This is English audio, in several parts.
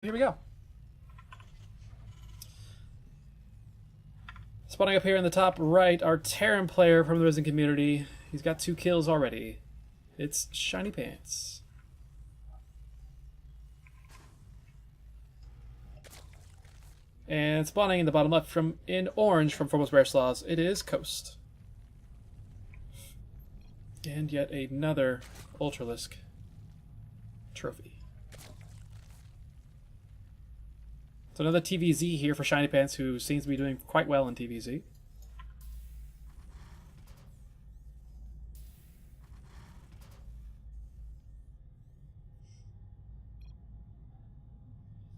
Here we go. Spawning up here in the top right, our Terran player from the Ris3n community. He's got 2 kills already. It's Shiny Pants. And spawning in the bottom left in orange from Formless Bearsloths, it is Coast. And yet another Ultralisk trophy. So another TVZ here for Shiny Pants, who seems to be doing quite well in TVZ.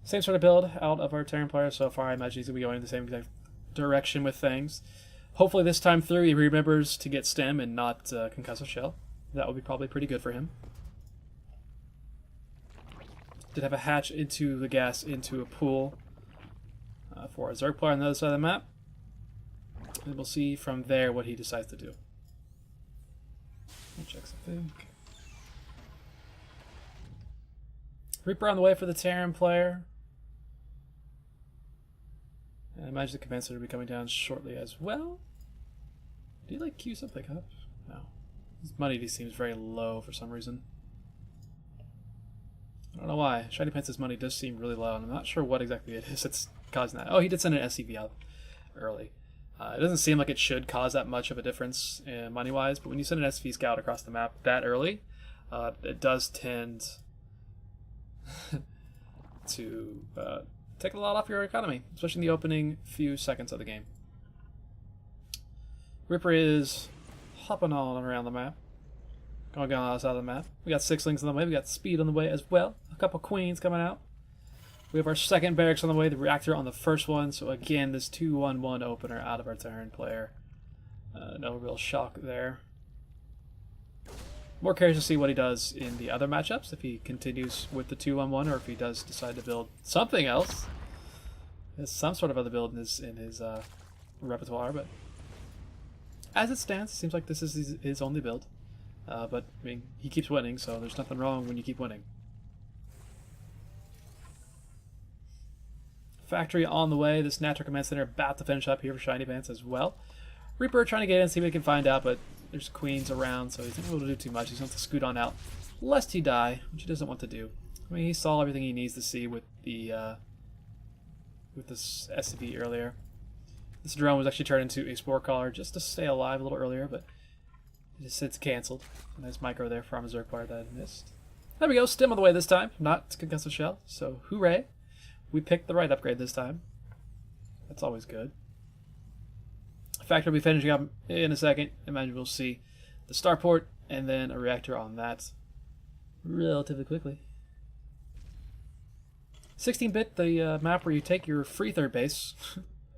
Same sort of build out of our Terran player so far. I imagine he's going to be going in the same exact direction with things. Hopefully this time through he remembers to get stem and not concussive shell. That would be probably pretty good for him. Did have a hatch into the gas into a pool for a Zerg player on the other side of the map. And we'll see from there what he decides to do. We'll check something. Reaper on the way for the Terran player. And I imagine the Compensator will be coming down shortly as well. Do you like queue something up? No. His money just seems very low for some reason. I don't know why. Shiny Pants' money does seem really low, and I'm not sure what exactly it is that's causing that. Oh, he did send an SCV out early. It doesn't seem like it should cause that much of a difference money-wise, but when you send an SV Scout across the map that early, it does tend to take a lot off your economy, especially in the opening few seconds of the game. Ripper is hopping all around the map. Going on the other side of the map. We got 6 links on the way. We got speed on the way as well. A couple queens coming out. We have our second barracks on the way. The reactor on the first one. So again, this 2-1-1 opener out of our Terran player. No real shock there. More curious to see what he does in the other matchups. If he continues with the 2-1-1 or if he does decide to build something else. There's some sort of other build in his repertoire, but as it stands, it seems like this is his only build. But, I mean, he keeps winning, so there's nothing wrong when you keep winning. Factory on the way. This Natural Command Center about to finish up here for Shiny Pants as well. Reaper trying to get in, see what he can find out, but there's queens around, so he's not able to do too much. He's going to have to scoot on out, lest he die, which he doesn't want to do. I mean, he saw everything he needs to see with the with this SCV earlier. This drone was actually turned into a Spore Caller just to stay alive a little earlier, but it's cancelled. Nice micro there from a Zerg player that I missed. There we go, stem on the way this time, not concussive shell, so hooray. We picked the right upgrade this time. That's always good. Factory will be finishing up in a second. Imagine we'll see the starport and then a reactor on that relatively quickly. 16-bit, the map where you take your free third base,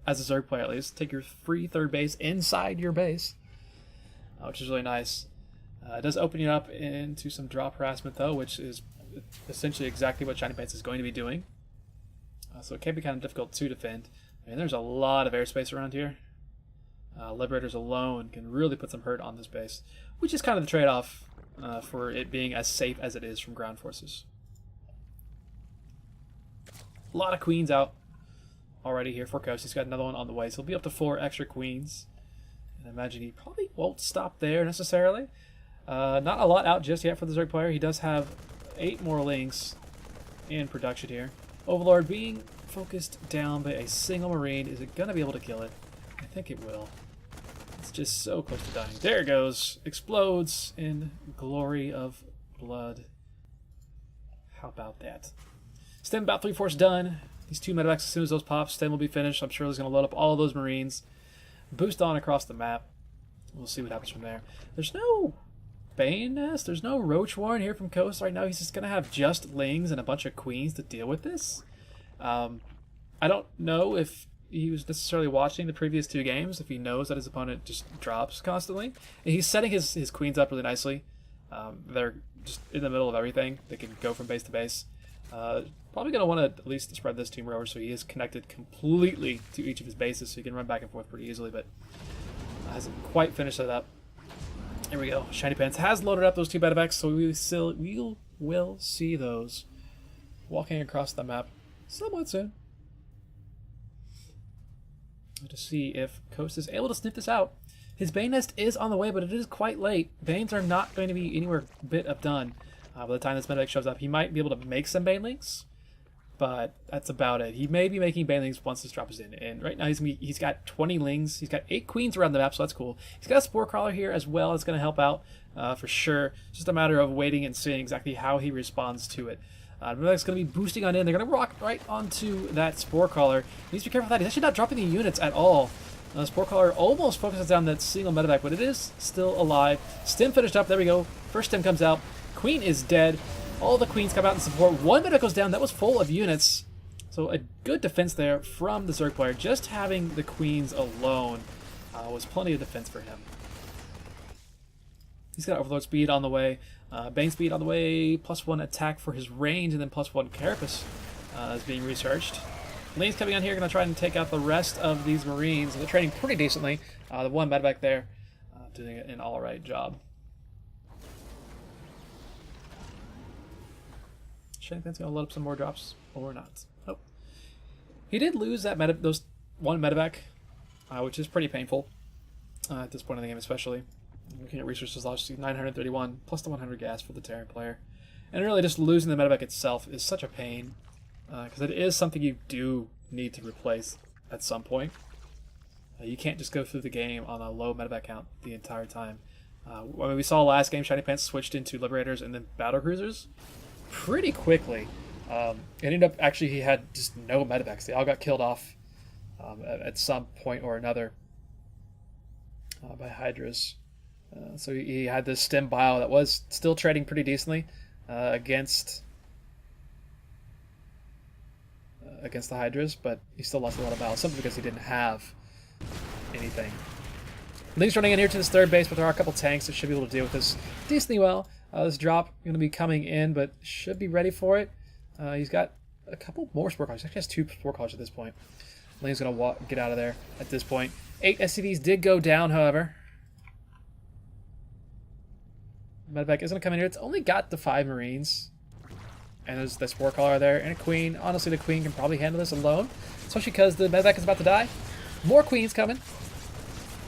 as a Zerg player at least, take your free third base inside your base, which is really nice. It does open you up into some drop harassment though, which is essentially exactly what Shiny Pants is going to be doing. So it can be kind of difficult to defend. I mean, there's a lot of airspace around here. Liberators alone can really put some hurt on this base, which is kind of the trade-off for it being as safe as it is from ground forces. A lot of queens out already here for Coast. He's got another one on the way, so he'll be up to 4 extra queens. And I imagine he probably won't stop there necessarily. Not a lot out just yet for the Zerg player. He does have 8 more links in production here. Overlord being focused down by a single Marine. Is it going to be able to kill it? I think it will. It's just so close to dying. There it goes. Explodes in glory of blood. How about that? Stem about 3/4 done. These 2 medevacs, as soon as those pop, Stem will be finished. I'm sure he's going to load up all of those Marines. Boost on across the map. We'll see what happens from there. There's no Bane Nest. There's no Roach Warren here from Coast right now. He's just going to have just Lings and a bunch of Queens to deal with this. I don't know if he was necessarily watching the previous 2 games, if he knows that his opponent just drops constantly. And he's setting his Queens up really nicely. They're just in the middle of everything. They can go from base to base. Probably going to want to at least spread this team over so he is connected completely to each of his bases so he can run back and forth pretty easily, but hasn't quite finished it up. Here we go. Shiny Pants has loaded up those 2 medevacs, so we will see those walking across the map somewhat soon. To see if Coast is able to sniff this out. His Bane Nest is on the way, but it is quite late. Banes are not going to be anywhere bit of done by the time this Medivac shows up. He might be able to make some Banelings, but that's about it. He may be making Banelings once this drop is in. And right now he's got 20 Lings. He's got 8 Queens around the map, so that's cool. He's got a Spore Crawler here as well. That's going to help out for sure. It's just a matter of waiting and seeing exactly how he responds to it. Medvac's going to be boosting on in. They're going to rock right onto that Spore Crawler. He needs to be careful with that. He's actually not dropping the units at all. Spore Crawler almost focuses down that single Medivac, but it is still alive. Stim finished up. There we go. First Stim comes out. Queen is dead. All the Queens come out and support. One Medivac goes down. That was full of units. So a good defense there from the Zerg player. Just having the Queens alone was plenty of defense for him. He's got Overlord speed on the way. Bane speed on the way, +1 attack for his range, and then +1 carapace is being researched. Lane's coming on here, going to try and take out the rest of these Marines. They're trading pretty decently. The one Medivac there doing an alright job. Shanipan's going to load up some more drops, or not. Nope. He did lose that those one Medivac, which is pretty painful at this point in the game especially. Looking at resources lost, 931 plus the 100 gas for the Terran player. And really just losing the Medivac itself is such a pain, because it is something you do need to replace at some point. You can't just go through the game on a low Medivac count the entire time. When we saw last game, Shiny Pants switched into Liberators and then Battle Cruisers pretty quickly. It ended up, actually, he had just no Medivacs. They all got killed off at some point or another by Hydras. So he had this Stim Bio that was still trading pretty decently against the Hydras, but he still lost a lot of Bio, simply because he didn't have anything. Link's running in here to this third base, but there are a couple tanks that should be able to deal with this decently well. This drop going to be coming in, but should be ready for it. He's got a couple more Spore Crawlers. He actually has 2 Spore Crawlers at this point. Link's going to get out of there at this point. 8 SCVs did go down, however. Medivac isn't coming here. It's only got the 5 Marines. And there's the Spore Crawler there and a Queen. Honestly, the Queen can probably handle this alone, especially because the Medivac is about to die. More Queens coming.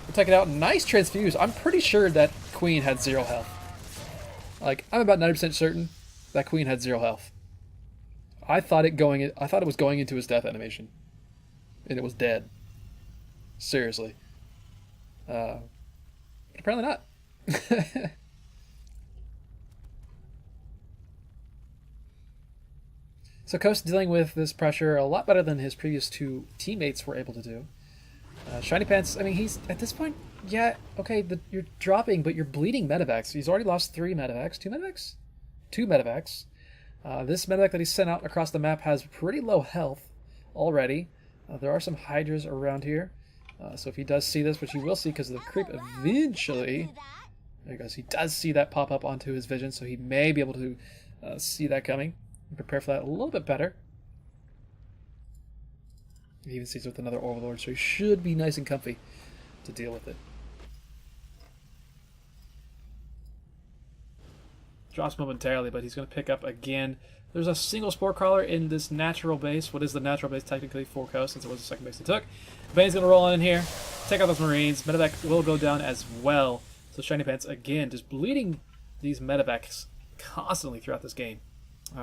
We'll take it out. Nice transfuse. I'm pretty sure that Queen had 0 health. Like, I'm about 90% certain that Queen had 0 health. I thought it was going into his death animation, and it was dead. Seriously. But apparently not. So Coast dealing with this pressure a lot better than his previous 2 teammates were able to do. Shiny Pants, I mean, he's, at this point, yeah, okay, you're dropping, but you're bleeding Medivacs. He's already lost 3 Medivacs. 2 Medivacs? 2 Medivacs. This Medivac that he sent out across the map has pretty low health already. There are some Hydras around here. So if he does see this, which he will see because of the creep eventually, there he goes. He does see that pop up onto his vision, so he may be able to see that coming. Prepare for that a little bit better. He even sees it with another Overlord, so he should be nice and comfy to deal with it. Drops momentarily, but he's going to pick up again. There's a single Spore Crawler in this natural base. What is the natural base technically for Coast, since it was the second base they took. Bane's going to roll in here, take out those Marines. Medivac will go down as well. So Shiny Pants, again, just bleeding these Medivacs constantly throughout this game.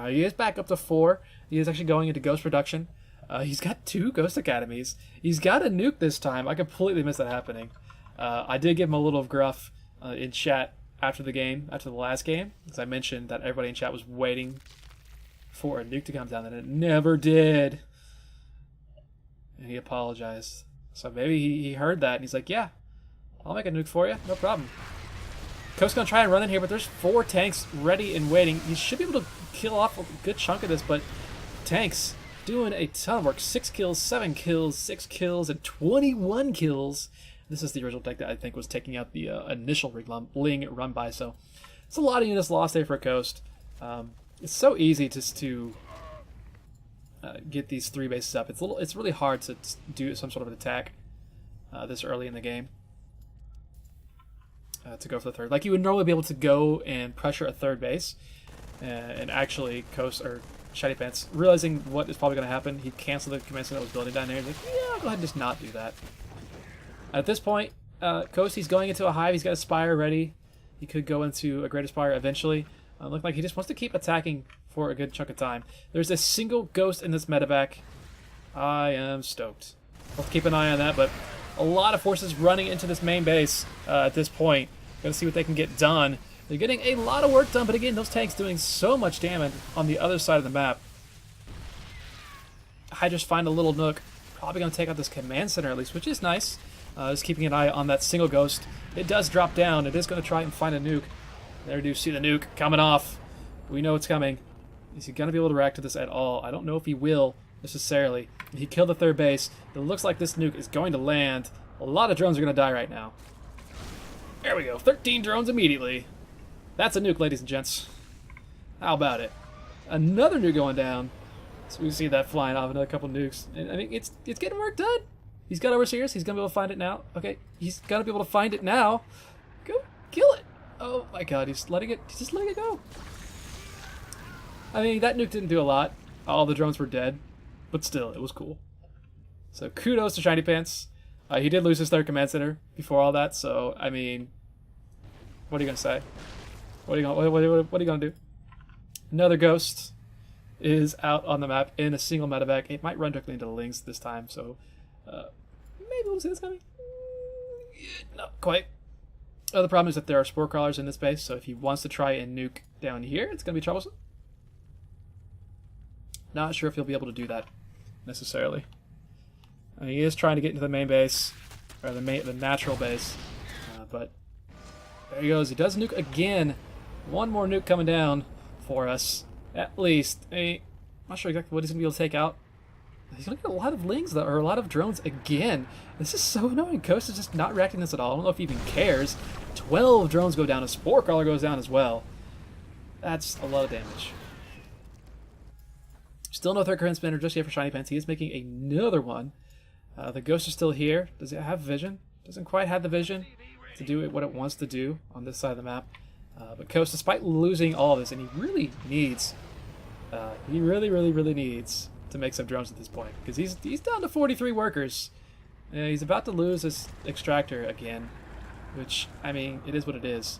He is back up to 4. He is actually going into Ghost production. He's got 2 Ghost Academies. He's got a nuke this time. I completely missed that happening. I did give him a little gruff in chat after the game, after the last game, as I mentioned that everybody in chat was waiting for a nuke to come down, and it never did. And he apologized. So maybe he heard that, and he's like, yeah, I'll make a nuke for you. No problem. Coast's going to try and run in here, but there's 4 tanks ready and waiting. You should be able to kill off a good chunk of this, but tanks doing a ton of work. 6 kills, 7 kills, 6 kills, and 21 kills. This is the original tank that I think was taking out the initial Ling run by, so it's a lot of units lost there for Coast. It's so easy just to get these 3 bases up. It's really hard to do some sort of an attack this early in the game. To go for the 3rd. Like, you would normally be able to go and pressure a 3rd base and actually Coast, or Shiny Pants, realizing what is probably going to happen, he canceled the command center that was building down there. He's like, yeah, I'll go ahead and just not do that. At this point, Kosty's going into a hive. He's got a Spire ready. He could go into a Greater Spire eventually. Look like he just wants to keep attacking for a good chunk of time. There's a single ghost in this medevac. I am stoked. We'll keep an eye on that, but a lot of forces running into this main base at this point. Gotta see what they can get done. They're getting a lot of work done, but again, those tanks doing so much damage on the other side of the map. Hydra's find a little nook. Probably going to take out this command center at least, which is nice. Just keeping an eye on that single ghost. It does drop down. It is going to try and find a nuke. There we do see the nuke coming off. We know it's coming. Is he going to be able to react to this at all? I don't know if he will necessarily. He killed the third base. It looks like this nuke is going to land. A lot of drones are going to die right now. There we go. 13 drones immediately. That's a nuke, ladies and gents. How about it? Another nuke going down. So we see that flying off, another couple nukes. And I mean, it's getting work done. He's got overseers. He's gonna be able to find it now. Okay, he's gonna be able to find it now. Go kill it. Oh my God, he's just letting it go. I mean, that nuke didn't do a lot. All the drones were dead, but still, it was cool. So kudos to Shiny Pants. He did lose his third command center before all that. So I mean, what are you gonna say? What are you gonna do? Another ghost is out on the map in a single medevac. It might run directly into the Lings this time, so maybe we'll see this coming. Not quite. The problem is that there are spore crawlers in this base, so if he wants to try and nuke down here, it's gonna be troublesome. Not sure if he'll be able to do that necessarily. I mean, he is trying to get into the main base, or the natural base, but there he goes. He does nuke again. One more nuke coming down for us, at least. I'm not sure exactly what he's going to be able to take out. He's going to get a lot of Lings, though, or a lot of drones again. This is so annoying. Coast is just not reacting to this at all. I don't know if he even cares. 12 drones go down. A Spore Crawler goes down as well. That's a lot of damage. Still no third current spinner just yet for Shiny Pants. He is making another one. The Ghost is still here. Does it have vision? Doesn't quite have the vision to do what it wants to do on this side of the map. But Coast, despite losing all of this, and he really needs, he really needs to make some drones at this point, because he's down to 43 workers. He's about to lose his extractor again, which, I mean, it is what it is.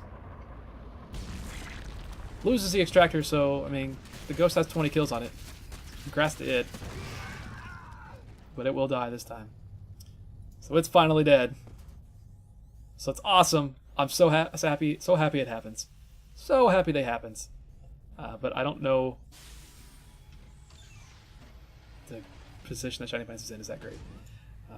Loses the extractor, so, I mean, the Ghost has 20 kills on it. Congrats to it. But it will die this time. So it's finally dead. So it's awesome. I'm so happy it happens. So happy that happens. But I don't know the position that Shiny Pants is in is that great.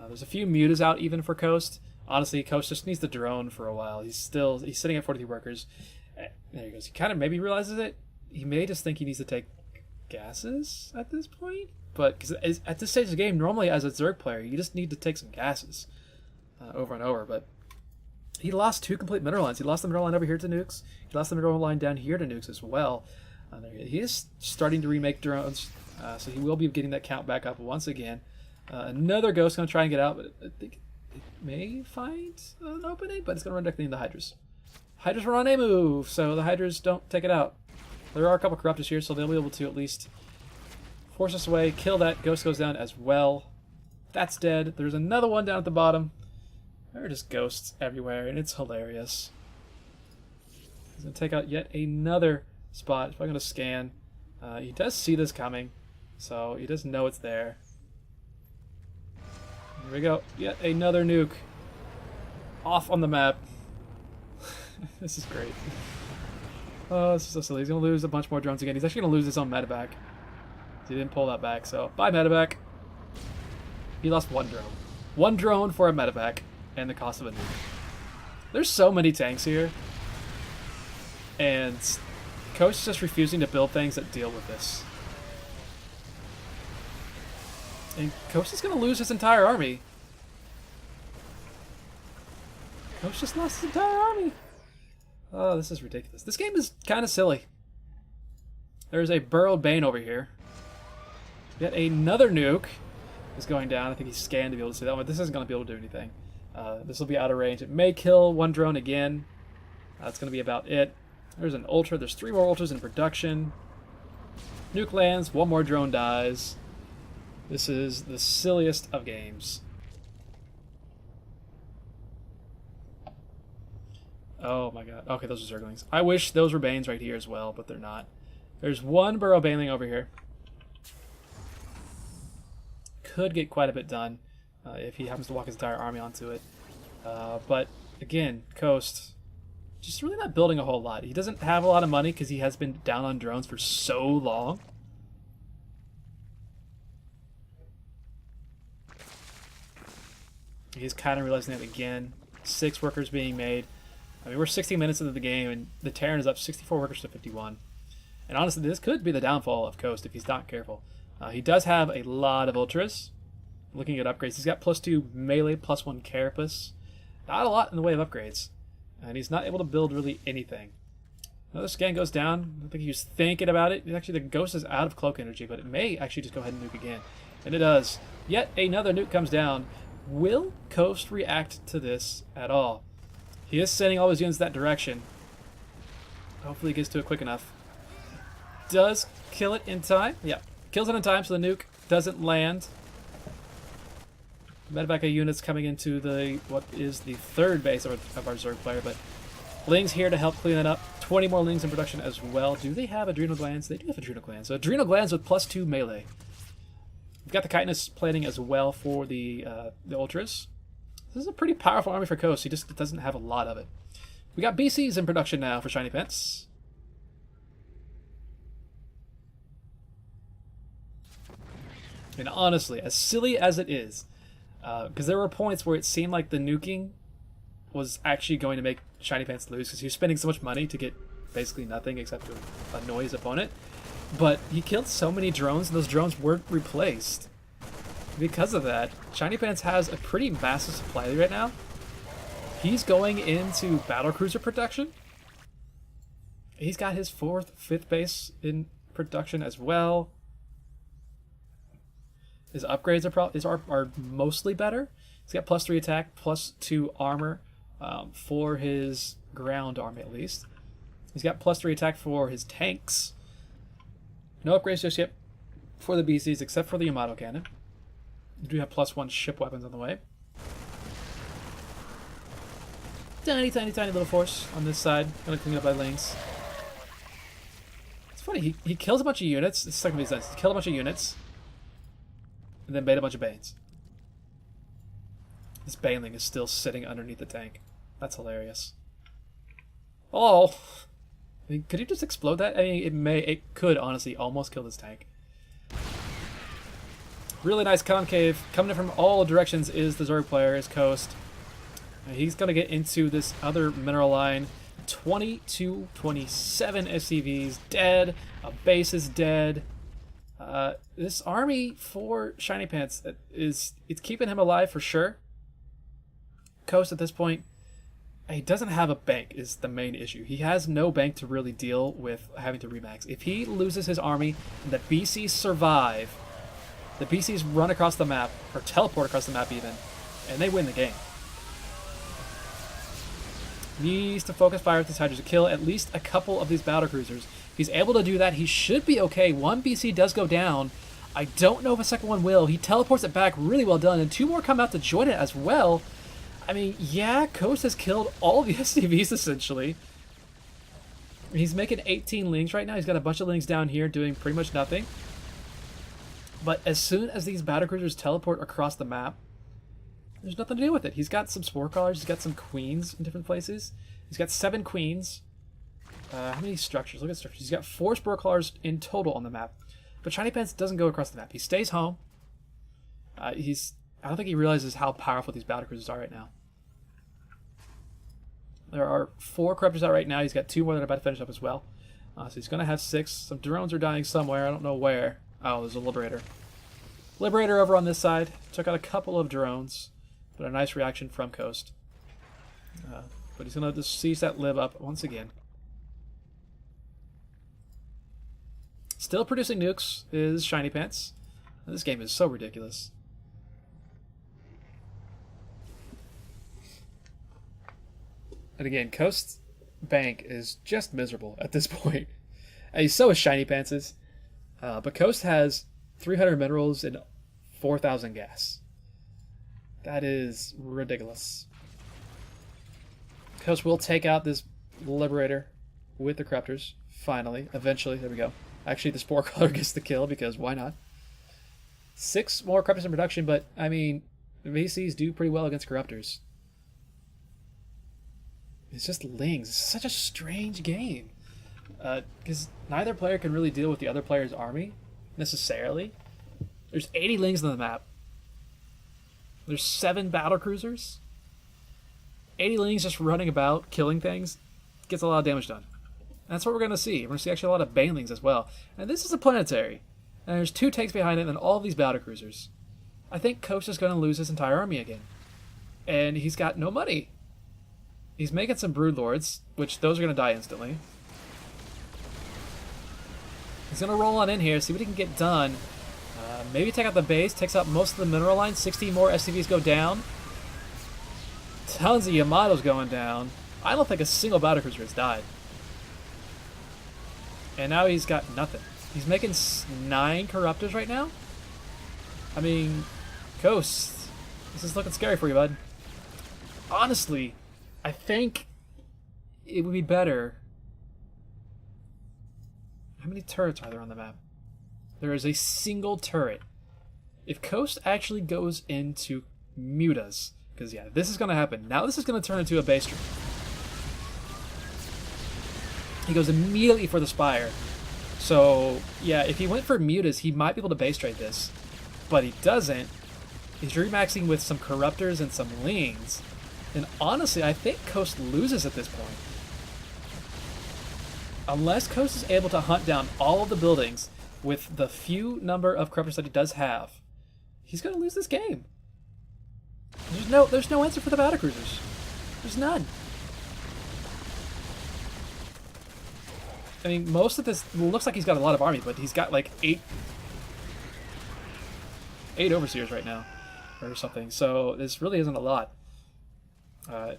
There's a few mutas out even for Coast. Honestly, Coast just needs to drone for a while. He's sitting at 43 workers. There he goes. He kind of maybe realizes it. He may just think he needs to take gases at this point. But because at this stage of the game, normally as a Zerg player, you just need to take some gases over and over. But he lost 2 complete mineral lines. He lost the mineral line over here to nukes. He lost the mineral line down here to nukes as well. He is starting to remake drones, so he will be getting that count back up once again. Another Ghost going to try and get out, but I think it may find an opening, but it's going to run directly into the Hydras. Hydras were on a move, so the Hydras don't take it out. There are a couple Corruptors here, so they'll be able to at least force us away, kill that. Ghost goes down as well. That's dead. There's another one down at the bottom. There are just ghosts everywhere, and it's hilarious. He's going to take out yet another spot. He's probably going to scan. He does see this coming, so he does know it's there. Here we go. Yet another nuke. Off on the map. This is great. Oh, this is so silly. He's going to lose a bunch more drones again. He's actually going to lose his own medevac. He didn't pull that back, so bye medevac. He lost 1 drone. 1 drone for a medevac, and the cost of a nuke. There's so many tanks here, and Coach is just refusing to build things that deal with this. And Coach is going to lose his entire army. Coach just lost his entire army. Oh, this is ridiculous. This game is kind of silly. There's a Burrowed Bane over here. Yet another nuke is going down. I think he's scanned to be able to see that one. This isn't going to be able to do anything. This will be out of range. It may kill 1 drone again. That's going to be about it. There's an Ultra. There's 3 more Ultras in production. Nuke lands, one more drone dies. This is the silliest of games. Oh my god. Okay, those are Zerglings. I wish those were Banes right here as well, but they're not. There's one Burrow Baneling over here. Could get quite a bit done if he happens to walk his entire army onto it. But again, Coast just really not building a whole lot. He doesn't have a lot of money because he has been down on drones for so long. He's kind of realizing that again. 6 workers being made. I mean, we're 60 minutes into the game, and the Terran is up 64 workers to 51. And honestly, this could be the downfall of Coast if he's not careful. He does have a lot of Ultras. Looking at upgrades, he's got +2 melee, +1 carapace. Not a lot in the way of upgrades. And he's not able to build really anything. Another scan goes down. I don't think he was thinking about it. Actually, the Ghost is out of cloak energy, but it may actually just go ahead and nuke again. And it does. Yet another nuke comes down. Will Coast react to this at all? He is sending all his units that direction. Hopefully he gets to it quick enough. Does kill it in time. Yeah, kills it in time, so the nuke doesn't land. Medevac units coming into the what is the 3rd base of our Zerg player, but Ling's here to help clean that up. 20 more Lings in production as well. Do they have adrenal glands? They do have adrenal glands. So adrenal glands with +2 melee. We've got the chitinous plating as well for the Ultras. This is a pretty powerful army for Coast. He just doesn't have a lot of it. We got BCs in production now for Shiny Pence. And honestly, as silly as it is, because there were points where it seemed like the nuking was actually going to make Shiny Pants lose because he was spending so much money to get basically nothing except to annoy his opponent. But he killed so many drones, and those drones weren't replaced. Because of that, Shiny Pants has a pretty massive supply right now. He's going into battlecruiser production. He's got his 4th, 5th base in production as well. His upgrades are mostly better. He's got +3 attack, +2 armor for his ground army at least. He's got +3 attack for his tanks. No upgrades just yet for the BCs except for the Yamato cannon. We do have +1 ship weapons on the way. Tiny little force on this side. Gonna clean it up by Lings. It's funny, he kills a bunch of units. This is not gonna make sense. He killed a bunch of units. And then made a bunch of Banes. This Baneling is still sitting underneath the tank. That's hilarious. Oh! I mean, could he just explode that? I mean, it could honestly almost kill this tank. Really nice concave. Coming in from all directions is the Zerg player, his Coast. He's going to get into this other mineral line. 22, 27 SCVs dead. A base is dead. This army for Shiny Pants it's keeping him alive for sure. Coast at this point, he doesn't have a bank is the main issue. He has no bank to really deal with having to remax. If he loses his army and the BCs survive, the BCs run across the map, or teleport across the map even, and they win the game. Needs to focus fire with his Hydras to kill at least a couple of these battlecruisers. If he's able to do that, he should be okay. 1 BC does go down. I don't know if a second one will. He teleports it back, really well done, and 2 more come out to join it as well. I mean, yeah, Coast has killed all the SCVs essentially. He's making 18 Lings right now. He's got a bunch of Lings down here doing pretty much nothing. But as soon as these battlecruisers teleport across the map, there's nothing to do with it. He's got some Spore Crawlers. He's got some Queens in different places. He's got 7 Queens. How many structures? Look at structures. He's got 4 Spore Crawlers in total on the map. But Shiny Pants doesn't go across the map. He stays home. I don't think he realizes how powerful these battlecruisers are right now. There are 4 Corruptors out right now. He's got 2 more that are about to finish up as well. So he's going to have 6. Some drones are dying somewhere. I don't know where. Oh, there's a Liberator. Liberator over on this side. Took out a couple of drones. But a nice reaction from Coast. But he's going to just seize that Lib up once again. Still producing nukes is Shiny Pants. This game is so ridiculous. And again, Coast's bank is just miserable at this point. And so is Shiny Pants'. But Coast has 300 minerals and 4,000 gas. That is ridiculous. Coast will take out this Liberator with the Corruptors. Finally. Eventually. There we go. Actually, the Spore Color gets the kill because why not? 6 more Corruptors in production, but, I mean, VCs do pretty well against Corruptors. It's just Lings. It's such a strange game. Because neither player can really deal with the other player's army, necessarily. There's 80 Lings on the map. There's 7 battle cruisers. 80 Lings just running about, killing things, gets a lot of damage done. And that's what we're going to see. We're going to see actually a lot of Banelings as well. And this is a planetary. And there's 2 tanks behind it and all of these battle cruisers. I think Coast is going to lose his entire army again. And he's got no money. He's making some Broodlords, which those are going to die instantly. He's going to roll on in here, see what he can get done. Maybe take out the base, takes out most of the mineral line. 16 more SCVs go down. Tons of Yamatos going down. I don't think a single battlecruiser has died. And now he's got nothing. He's making 9 Corruptors right now? I mean, Ghost, this is looking scary for you, bud. Honestly, I think it would be better. How many turrets are there on the map? There is a single turret. If Coast actually goes into Mutas, because yeah, this is going to happen. Now this is going to turn into a base tree. He goes immediately for the Spire. So yeah, if he went for Mutas, he might be able to base trade this. But he doesn't. He's remaxing with some Corruptors and some Lings. And honestly, I think Coast loses at this point. Unless Coast is able to hunt down all of the buildings with the few number of Corruptors that he does have, he's going to lose this game. There's no answer for the battlecruisers. There's none. I mean, most of this looks like he's got a lot of army, but he's got like 8 Overseers right now, or something. So this really isn't a lot. I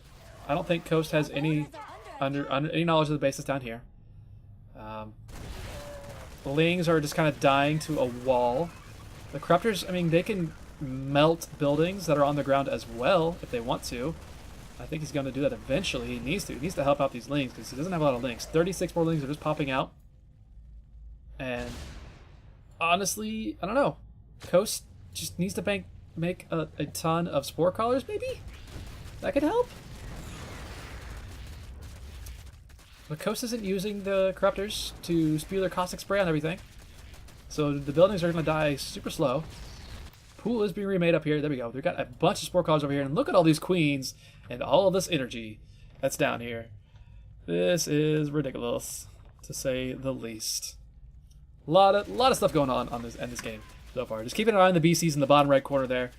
don't think Coast has any any knowledge of the bases down here. The Lings are just kind of dying to a wall. The Corruptors, I mean, they can melt buildings that are on the ground as well if they want to. I think he's going to do that eventually. He needs to. He needs to help out these Lings because he doesn't have a lot of Lings. 36 more Lings are just popping out. And honestly, I don't know. Coast just needs to make a ton of Spore Collars, maybe? That could help. But Coast isn't using the Corruptors to spew their caustic spray on everything. So the buildings are going to die super slow. Pool is being remade up here. There we go. They've got a bunch of Spore Collars over here. And look at all these Queens and all of this energy that's down here. This is ridiculous, to say the least. A lot of stuff going on in this game so far. Just keeping an eye on the BCs in the bottom right corner there.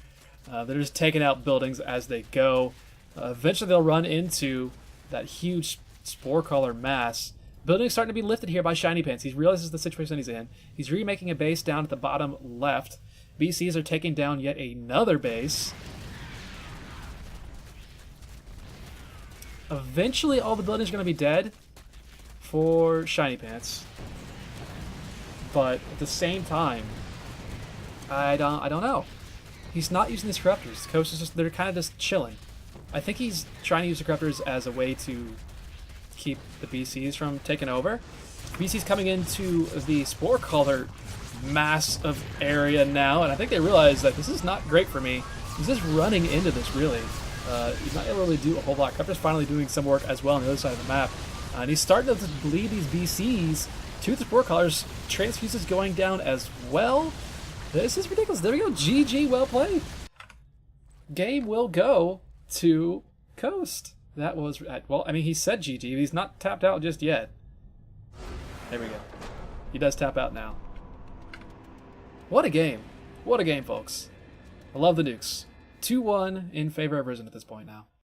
They're just taking out buildings as they go. Eventually they'll run into that huge Spore Collar mass. Building's starting to be lifted here by Shiny Pants. He realizes the situation he's in. He's remaking a base down at the bottom left. BCs are taking down yet another base. Eventually all the buildings are going to be dead for Shiny Pants. But at the same time, I don't know. He's not using these Corruptors. Coast is they're kind of just chilling. I think he's trying to use the Corruptors as a way to keep the BCs from taking over. BC's coming into the Spore Collar mass of area now, and I think they realize that this is not great for me. He's just running into this, really. He's not able to really do a whole lot. Corruptor's finally doing some work as well on the other side of the map. And he's starting to bleed these BCs to the Spore Collars. Transfuses going down as well. This is ridiculous. There we go. GG, well played. Game will go to Coast. That was, well, I mean, he said GG. He's not tapped out just yet. There we go. He does tap out now. What a game. What a game, folks. I love the nukes. 2-1 in favor of Ris3n at this point now.